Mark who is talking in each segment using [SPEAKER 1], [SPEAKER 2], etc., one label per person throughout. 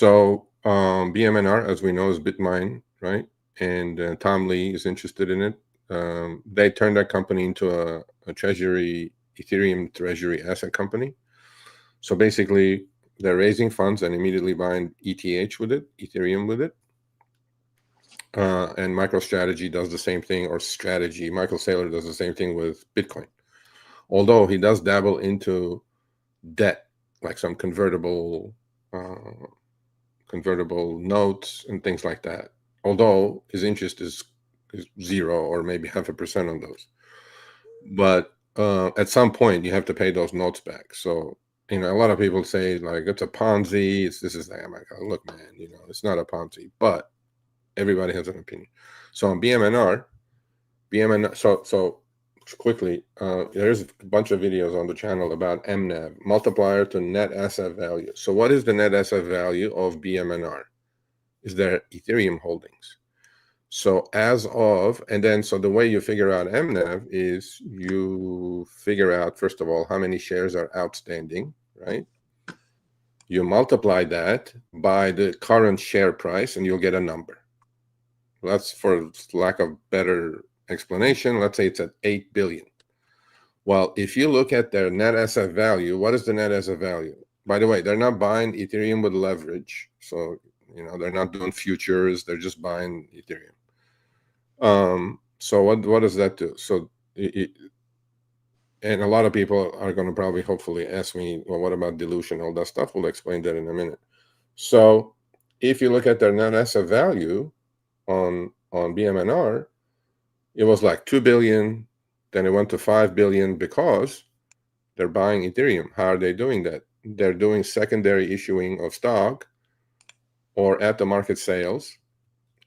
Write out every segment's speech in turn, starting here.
[SPEAKER 1] So BMNR, as we know, is Bitmine, right? And Tom Lee is interested in it. They turned that company into a treasury, Ethereum treasury asset company. So basically, they're raising funds and immediately buying ETH with it, Ethereum with it. And MicroStrategy does the same thing, or Strategy. Michael Saylor does the same thing with Bitcoin. Although he does dabble into debt, like some convertible notes and things like that. Although his interest is 0 or maybe 0.5% on those. But at some point, you have to pay those notes back. So, a lot of people say, like, it's a Ponzi, it's this is that. I'm like, oh, look, man, it's not a Ponzi. But everybody has an opinion. So on BMNR, so quickly, there's a bunch of videos on the channel about mNAV, multiplier to net asset value. So what is the net asset value of BMNR? Is their Ethereum holdings. So so the way you figure out mNAV is you figure out, first of all, how many shares are outstanding, right? You multiply that by the current share price and you'll get a number. That's, for lack of better explanation, let's say it's at 8 billion. Well, if you look at their net asset value, what is the net asset value? By the way, they're not buying Ethereum with leverage. So, they're not doing futures. They're just buying Ethereum. So what does that do? So and a lot of people are going to probably hopefully ask me, well, what about dilution, all that stuff? We'll explain that in a minute. So if you look at their net asset value on BMNR, it was like 2 billion, then it went to 5 billion because they're buying Ethereum. How are they doing that? They're doing secondary issuing of stock or at the market sales.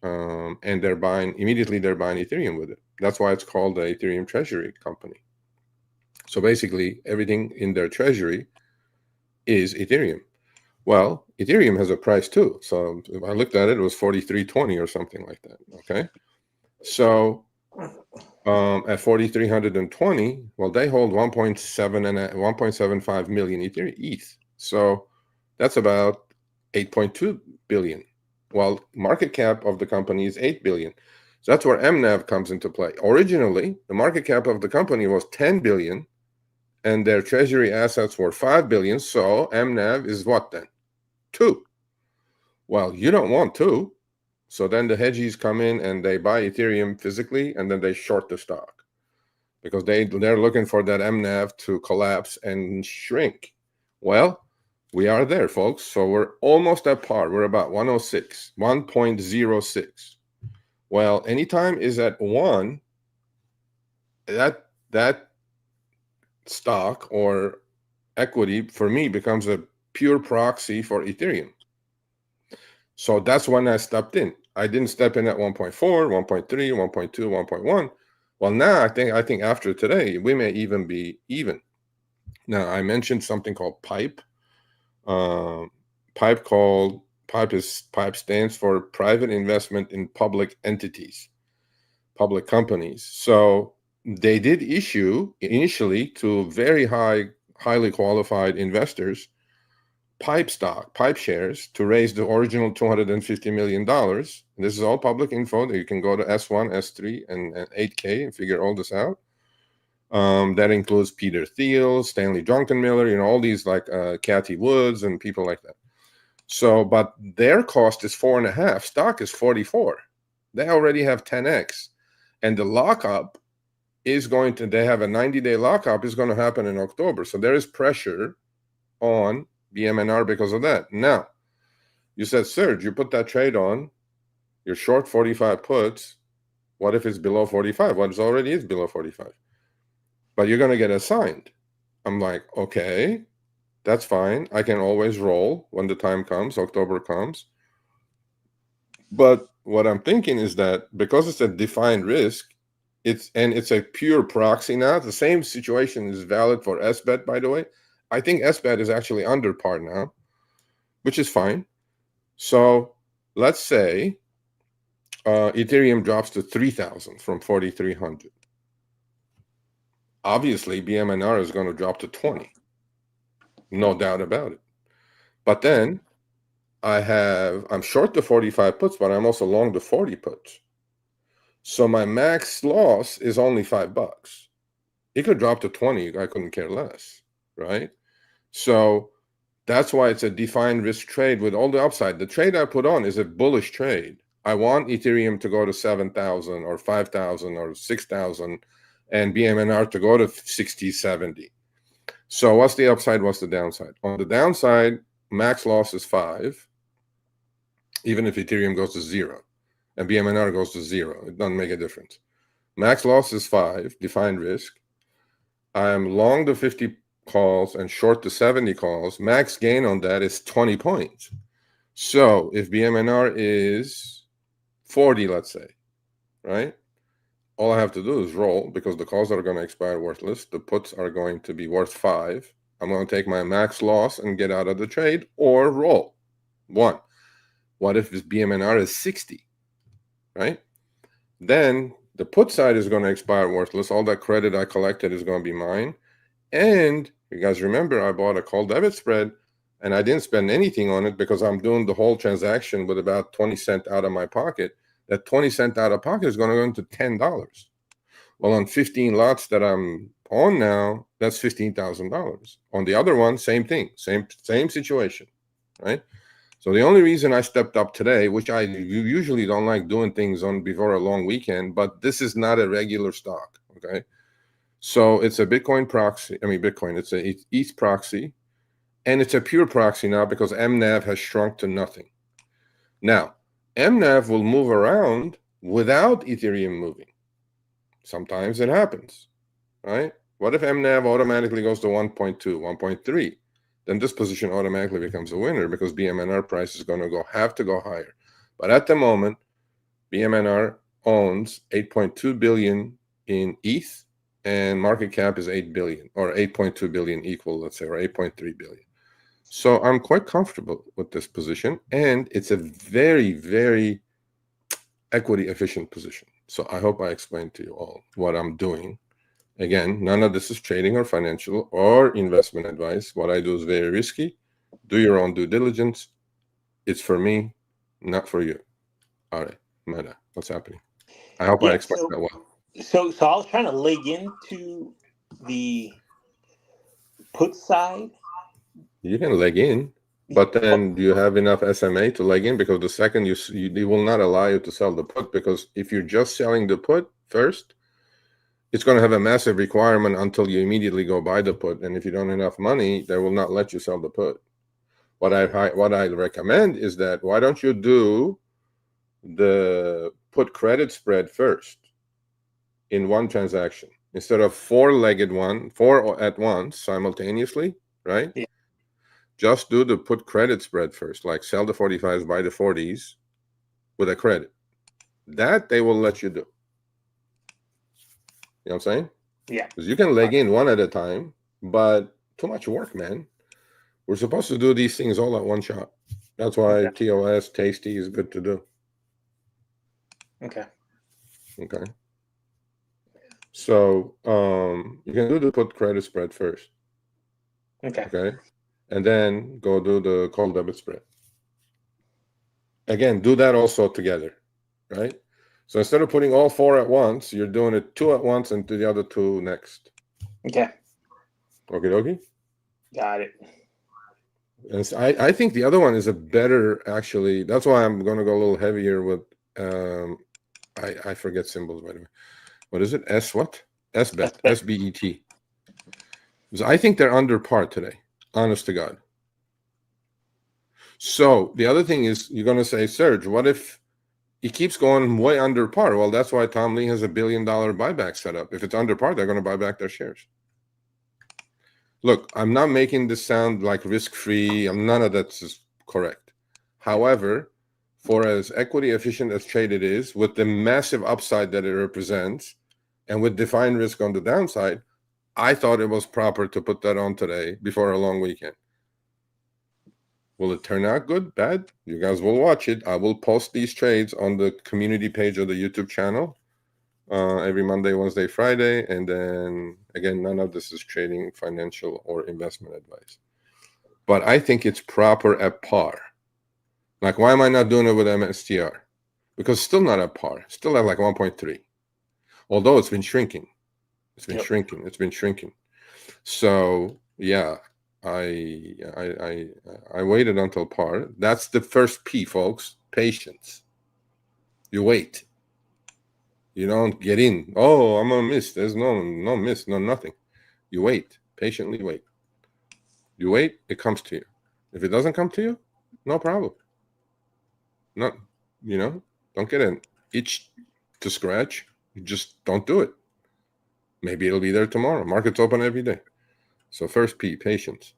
[SPEAKER 1] And they're buying Ethereum with it. That's why it's called the Ethereum Treasury Company. So basically, everything in their treasury is Ethereum. Well, Ethereum has a price too. So if I looked at it, it was 43.20 or something like that. Okay. So at 4,320, well, they hold 1.75 million Ethereum ETH. So that's about 8.2 billion. Well, market cap of the company is 8 billion. So that's where mNAV comes into play. Originally, the market cap of the company was 10 billion and their treasury assets were 5 billion. So mNAV is what then? 2. Well, you don't want 2. So then the hedgies come in and they buy Ethereum physically and then they short the stock because they're looking for that mNAV to collapse and shrink. Well, we are there, folks. So we're almost at par. We're about 106, 1.06. Well, anytime is at 1, that stock or equity for me becomes a pure proxy for Ethereum. So that's when I stepped in. I didn't step in at 1.4, 1.3, 1.2, 1.1. Well, now I think after today, we may even be even. Now, I mentioned something called PIPE. PIPE stands for Private Investment in Public Entities, public companies. So they did issue initially to very highly qualified investors PIPE shares to raise the original $250 million. This is all public info. You can go to S1, S3, and 8K and figure all this out. That includes Peter Thiel, Stanley Druckenmiller, all these like Cathie Woods and people like that. So, but their cost is 4.5. Stock is 44. They already have 10x. And the lockup is they have a 90-day lockup is going to happen in October. So there is pressure on BMNR because of that. Now, you said, Serge, you put that trade on, you're short 45 puts. What if it's below 45? What already is below 45? But you're going to get assigned. I'm like, okay, that's fine. I can always roll when the time comes, October comes. But what I'm thinking is that because it's a defined risk, it's a pure proxy now. The same situation is valid for SBET, by the way. I think SBET is actually under par now, which is fine. So let's say Ethereum drops to 3,000 from 4,300. Obviously, BMNR is going to drop to 20. No doubt about it. But then I'm short the 45 puts, but I'm also long the 40 puts. So my max loss is only $5. It could drop to 20. I couldn't care less, right? So that's why it's a defined risk trade with all the upside. The trade I put on is a bullish trade. I want Ethereum to go to 7,000 or 5,000 or 6,000 and BMNR to go to 60, 70. So what's the upside? What's the downside? On the downside, max loss is 5, even if Ethereum goes to 0 and BMNR goes to 0. It doesn't make a difference. Max loss is 5, defined risk. I am long the 50 calls and short the 70 calls. Max gain on that is 20 points. So if BMNR is 40, let's say, right? All I have to do is roll, because the calls are going to expire worthless. The puts are going to be worth 5. I'm going to take my max loss and get out of the trade, or roll. 1. What if this BMNR is 60, right? Then the put side is going to expire worthless. All that credit I collected is going to be mine. And you guys remember I bought a call debit spread, and I didn't spend anything on it because I'm doing the whole transaction with about 20 cents out of my pocket. That 20 cents out of pocket is going to go into $10. Well, on 15 lots that I'm on now, that's $15,000. On the other one, same thing, same situation, right? So the only reason I stepped up today, which I usually don't like doing things on before a long weekend, but this is not a regular stock, okay? So it's a Bitcoin proxy. I mean, Bitcoin, it's a ETH proxy, and it's a pure proxy now because mNAV has shrunk to nothing. Now, mNAV will move around without Ethereum moving. Sometimes it happens, right? What if mNAV automatically goes to 1.2, 1.3? Then this position automatically becomes a winner because BMNR price is going to have to go higher. But at the moment, BMNR owns 8.2 billion in ETH, and market cap is 8 billion, or 8.2 billion equal, let's say, or 8.3 billion. So I'm quite comfortable with this position, and it's a very, very equity efficient position. So I hope I explained to you all what I'm doing. Again, none of this is trading or financial or investment advice. What I do is very risky. Do your own due diligence. It's for me, not for you. All right, Meta, what's happening? I hope I explained that well.
[SPEAKER 2] So I was trying to leg into the put side.
[SPEAKER 1] You can leg in, but then do you have enough SMA to leg in? Because the second they will not allow you to sell the put, because if you're just selling the put first, it's going to have a massive requirement until you immediately go buy the put. And if you don't have enough money, they will not let you sell the put. What I recommend is that why don't you do the put credit spread first in one transaction instead of four at once simultaneously, right?
[SPEAKER 2] Yeah.
[SPEAKER 1] Just do the put credit spread first, like sell the 45s, buy the 40s with a credit. That they will let you do. You know what I'm saying?
[SPEAKER 2] Yeah.
[SPEAKER 1] Because you can leg in one at a time, but too much work, man. We're supposed to do these things all at one shot. That's why TOS, Tasty is good to do.
[SPEAKER 2] Okay.
[SPEAKER 1] Okay. So you can do the put credit spread first.
[SPEAKER 2] Okay.
[SPEAKER 1] Okay. And then go do the call debit spread. Again, do that also together, right? So instead of putting all four at once, you're doing it two at once and the other two next.
[SPEAKER 2] Okay.
[SPEAKER 1] Okie dokie.
[SPEAKER 2] Got it.
[SPEAKER 1] And so I think the other one is a better, actually. That's why I'm going to go a little heavier with, I forget symbols, by the way. What is it? SBET? SBET. Because I think they're under par today, honest to God. So the other thing is, you're going to say, Serge, what if he keeps going way under par? Well, that's why Tom Lee has $1 billion buyback set up. If it's under par, they're going to buy back their shares. Look, I'm not making this sound like risk-free. None of that's correct. However, for as equity efficient as trade it is, with the massive upside that it represents, and with defined risk on the downside, I thought it was proper to put that on today before a long weekend. Will it turn out good, bad? You guys will watch it. I will post these trades on the community page of the YouTube channel every Monday, Wednesday, Friday. And then, again, none of this is trading, financial, or investment advice. But I think it's proper at par. Like, why am I not doing it with MSTR? Because it's still not at par. Still at like 1.3. Although it's been shrinking. It's been shrinking. It's been shrinking. So yeah, I waited until par. That's the first P, folks. Patience. You wait. You don't get in. Oh, I'm gonna miss. There's no miss, no nothing. You wait. Patiently wait. You wait, it comes to you. If it doesn't come to you, no problem. Not, don't get an itch to scratch. You just don't do it. Maybe it'll be there tomorrow. Markets open every day. So first P, patience.